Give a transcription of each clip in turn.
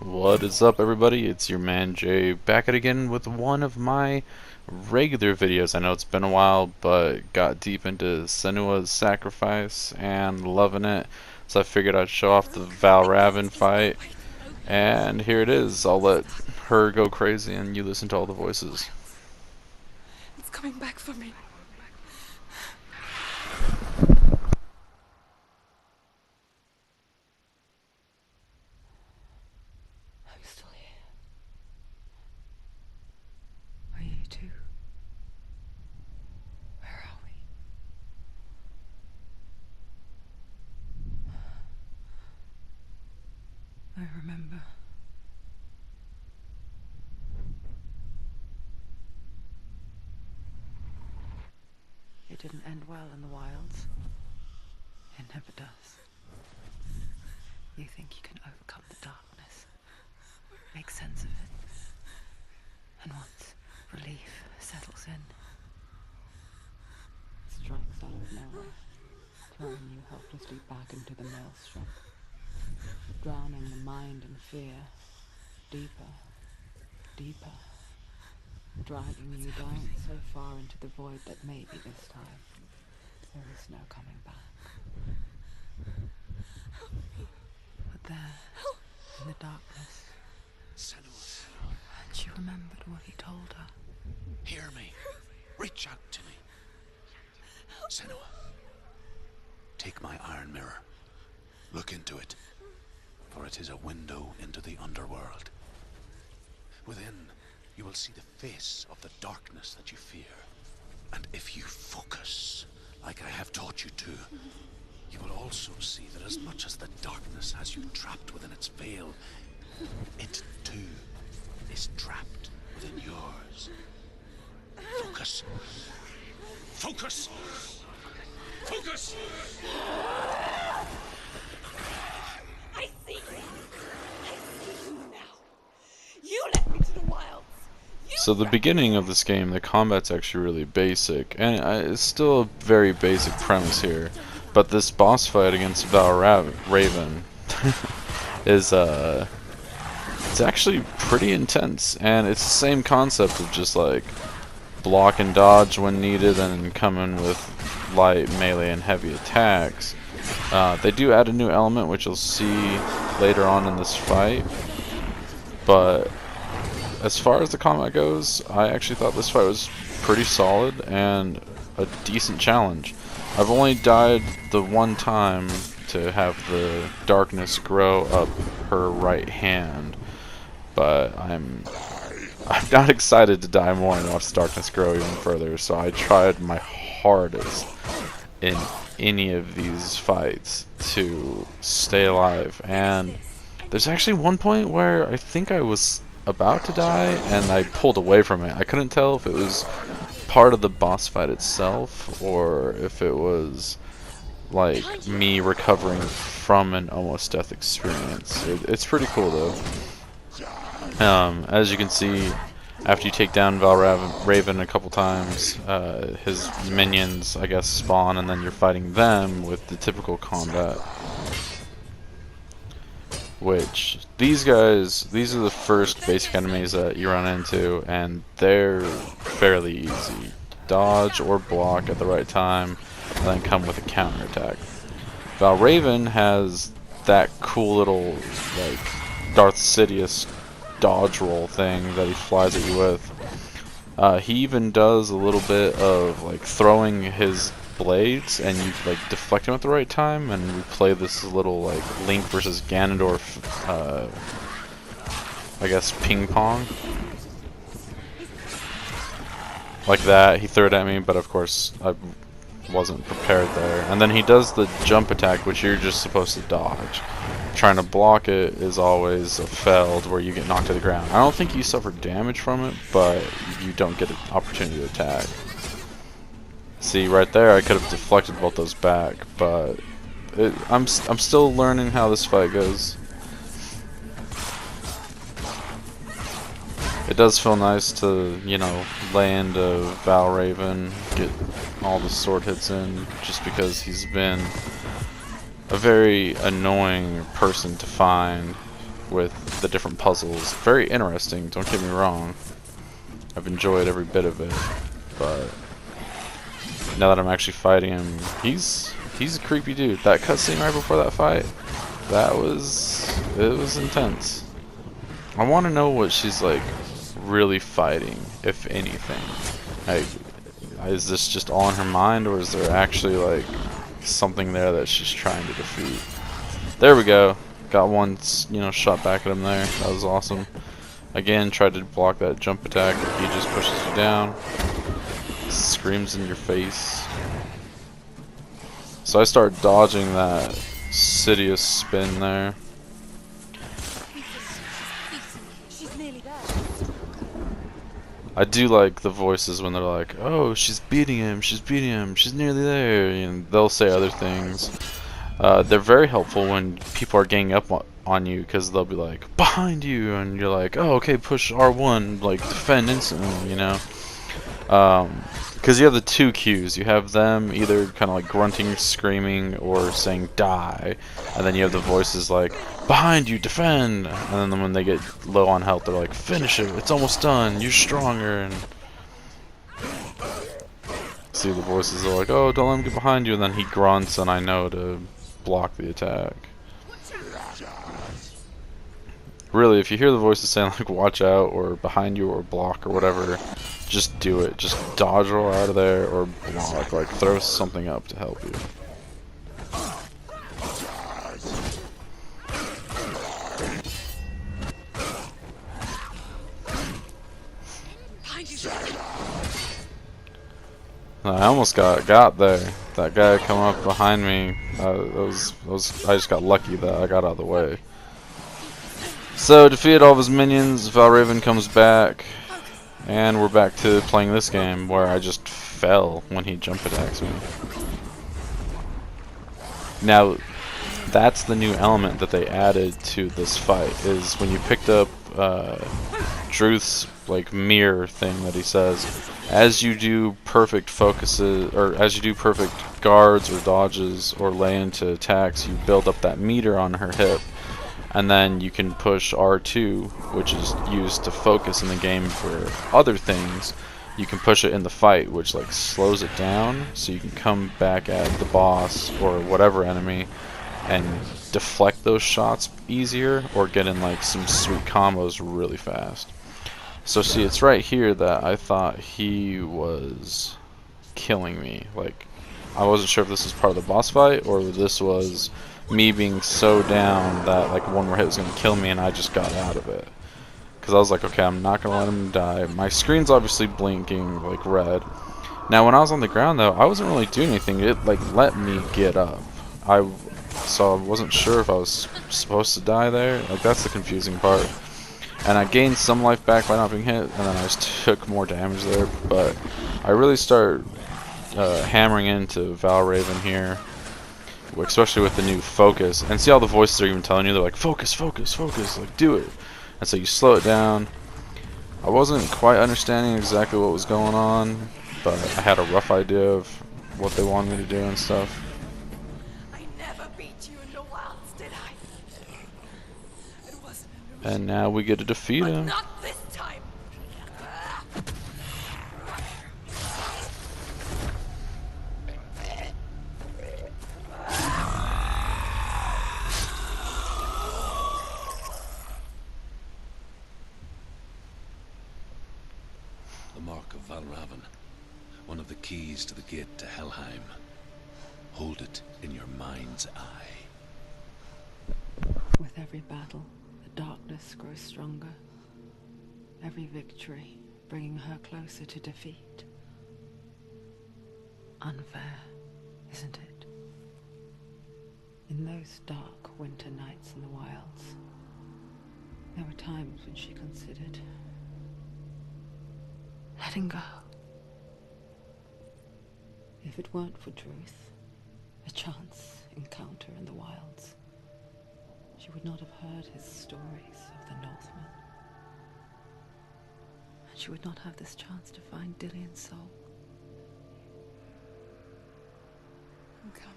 What is up, everybody? It's your man Jay back at again with one of my regular videos. I know it's been a while, but got deep into Senua's sacrifice and loving it, so I figured I'd show off the Valravn fight. And here it is. I'll let her go crazy and you listen to all the voices. It's coming back for me. I'm still here. Are you too? Where are we? I remember. It didn't end well in the wilds. It never does. You think you can overcome the darkness, make sense of it, and once relief settles in, it strikes out of nowhere, throwing you helplessly back into the maelstrom, drowning the mind in fear, deeper, deeper, dragging you down so far into the void that maybe this time there is no coming back. But there, in the darkness, and she remembered what he told her. Hear me. Reach out to me. Senua, take my iron mirror. Look into it, for it is a window into the underworld. Within, you will see the face of the darkness that you fear. And if you focus, like I have taught you to, you will also see that as much as the darkness has you trapped within its veil, it too is trapped within yours. Focus. Focus! Focus! I see you! I see you now! You led me to the wilds! So the beginning of this game, the combat's actually really basic, and it's still a very basic premise here. But this boss fight against Valravn is it's actually pretty intense, and it's the same concept of just like block and dodge when needed, and come in with light, melee, and heavy attacks. They do add a new element, which you'll see later on in this fight, but as far as the combat goes, I actually thought this fight was pretty solid and a decent challenge. I've only died the one time to have the darkness grow up her right hand, but I'm not excited to die more and watch the darkness grow even further, so I tried my hardest in any of these fights to stay alive. And there's actually one point where I think I was about to die and I pulled away from it. I couldn't tell if it was part of the boss fight itself or if it was like me recovering from an almost death experience. It's pretty cool though. As you can see, after you take down Valravn a couple times, his minions, I guess, spawn, and then you're fighting them with the typical combat. Which, these are the first basic enemies that you run into, and they're fairly easy. Dodge or block at the right time, and then come with a counterattack. Valravn has that cool little, like, Darth Sidious dodge roll thing that he flies at you with. He even does a little bit of like throwing his blades, and you like deflect him at the right time, and we play this little like Link versus Ganondorf, I guess ping pong, like that. He threw it at me, but of course I wasn't prepared there. And then he does the jump attack, which you're just supposed to dodge. Trying to block it is always a failed, where you get knocked to the ground. I don't think you suffer damage from it, but you don't get an opportunity to attack. See, right there, I could have deflected both those back, but I'm still learning how this fight goes. It does feel nice to, you know, lay into Valravn, get all the sword hits in, just because he's been a very annoying person to find with the different puzzles. Very interesting, don't get me wrong. I've enjoyed every bit of it, but now that I'm actually fighting him, he's a creepy dude. That cutscene right before that fight, it was intense. I want to know what she's like really fighting, if anything. Like, is this just all in her mind, or is there actually like something there that she's trying to defeat? There we go. Got one, you know, shot back at him there. That was awesome. Again, tried to block that jump attack. He just pushes you down. Screams in your face. So I start dodging that Sidious spin there. She's nearly there. I do like the voices when they're like, "Oh, she's beating him, she's beating him, she's nearly there," and they'll say other things. They're very helpful when people are ganging up on you, because they'll be like, "Behind you," and you're like, "Oh, okay, push R1, like defend instantly," you know. Because you have the two cues. You have them either kind of like grunting, screaming, or saying "die," and then you have the voices like "behind you, defend," and then when they get low on health, they're like "finish it, it's almost done, you're stronger." And see, the voices are like, "Oh, don't let him get behind you," and then he grunts, and I know to block the attack. Really, if you hear the voices saying like "watch out" or "behind you" or "block" or whatever, just do it. Just dodge roll out of there or block. Like, throw something up to help you. I almost got there. That guy come up behind me. I just got lucky that I got out of the way. So defeated all of his minions. Valravn comes back, and we're back to playing this game where I just fell when he jump attacks me. Now, that's the new element that they added to this fight, is when you picked up Druth's like mirror thing that he says, as you do perfect focuses, or as you do perfect guards or dodges or lay into attacks, you build up that meter on her hip, and then you can push R2, which is used to focus in the game for other things. You can push it in the fight, which like slows it down, so you can come back at the boss or whatever enemy and deflect those shots easier, or get in like some sweet combos really fast. So see, it's right here that I thought he was killing me. Like, I wasn't sure if this was part of the boss fight or this was me being so down that like one more hit was gonna kill me, and I just got out of it. Because I was like, okay, I'm not gonna let him die. My screen's obviously blinking like red. Now when I was on the ground though, I wasn't really doing anything. It like let me get up. So I wasn't sure if I was supposed to die there. Like, that's the confusing part. And I gained some life back by not being hit, and then I just took more damage there. But I really start hammering into Valravn here, especially with the new focus. And see, all the voices are even telling you, they're like, focus, focus, focus, like, do it. And so you slow it down. I wasn't quite understanding exactly what was going on, but I had a rough idea of what they wanted me to do and stuff. I never beat you in the wilds, did I? It was an illusion, And now we get to defeat but him. not this time. The mark of Valravn, one of the keys to the gate to Helheim. Hold it in your mind's eye. With every battle, the darkness grows stronger. Every victory bringing her closer to defeat. Unfair, isn't it? In those dark winter nights in the wilds, there were times when she considered letting go. If it weren't for Druth, a chance encounter in the wilds, she would not have heard his stories of the Northmen. And she would not have this chance to find Dillion's soul. I'm coming.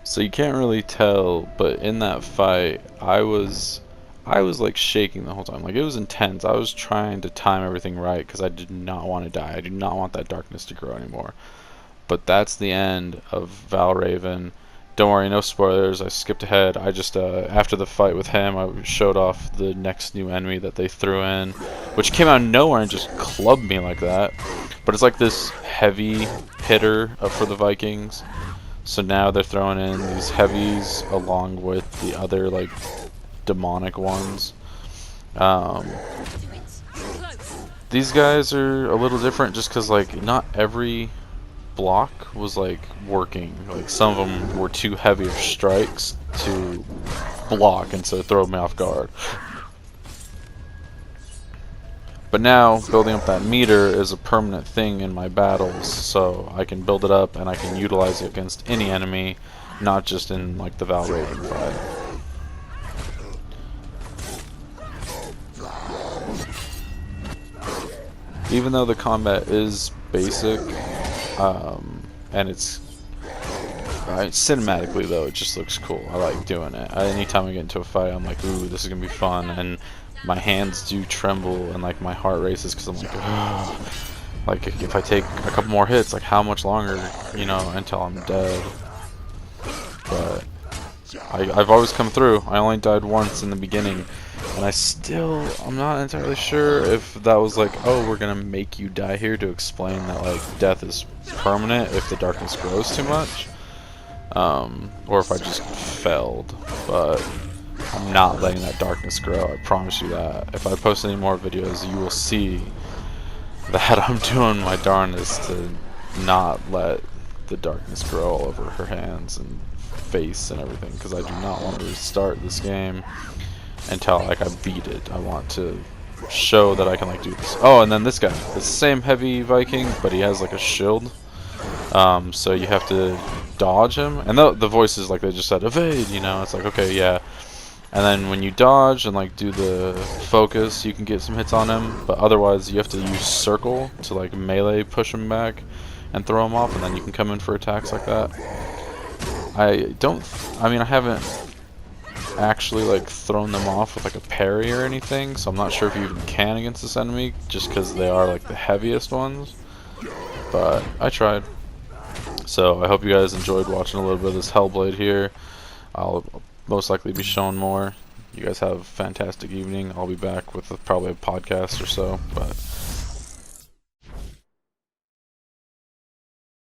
So you can't really tell, but in that fight, I was like shaking the whole time. Like, it was intense. I was trying to time everything right because I did not want to die. I did not want that darkness to grow anymore. But that's the end of Valravn. Don't worry, no spoilers. I skipped ahead. I just after the fight with him, I showed off the next new enemy that they threw in, which came out of nowhere and just clubbed me like that. But it's like this heavy hitter for the Vikings. So now they're throwing in these heavies along with the other like demonic ones. These guys are a little different just because like not every block was like working. Like some of them were too heavy of strikes to block, and so it threw me off guard. But now building up that meter is a permanent thing in my battles, so I can build it up and I can utilize it against any enemy, not just in like the Valravn fight. Even though the combat is basic, and it's cinematically though, it just looks cool. I like doing it. Anytime I get into a fight, I'm like, ooh, this is gonna be fun, and my hands do tremble and like my heart races because I'm like, oh. Like if I take a couple more hits, like how much longer, you know, until I'm dead. But I've always come through. I only died once in the beginning, and I'm not entirely sure if that was like, oh, we're gonna make you die here to explain that like death is permanent if the darkness grows too much, or if I just failed. But I'm not letting that darkness grow, I promise you that. If I post any more videos, you will see that I'm doing my darndest to not let the darkness grow all over her hands and face and everything, because I do not want to restart this game until like I beat it. I want to show that I can like do this. Oh, and then this guy, the same heavy Viking, but he has like a shield. So you have to dodge him, and the voice is like they just said evade, you know. It's like, okay, yeah. And then when you dodge and like do the focus, you can get some hits on him, but otherwise you have to use circle to like melee push him back and throw him off, and then you can come in for attacks like that. I mean, I haven't actually like thrown them off with like a parry or anything, so I'm not sure if you even can against this enemy just because they are like the heaviest ones, but I tried. So I hope you guys enjoyed watching a little bit of this Hellblade here. I'll most likely be showing more. You guys have a fantastic evening. I'll be back with probably a podcast or so, but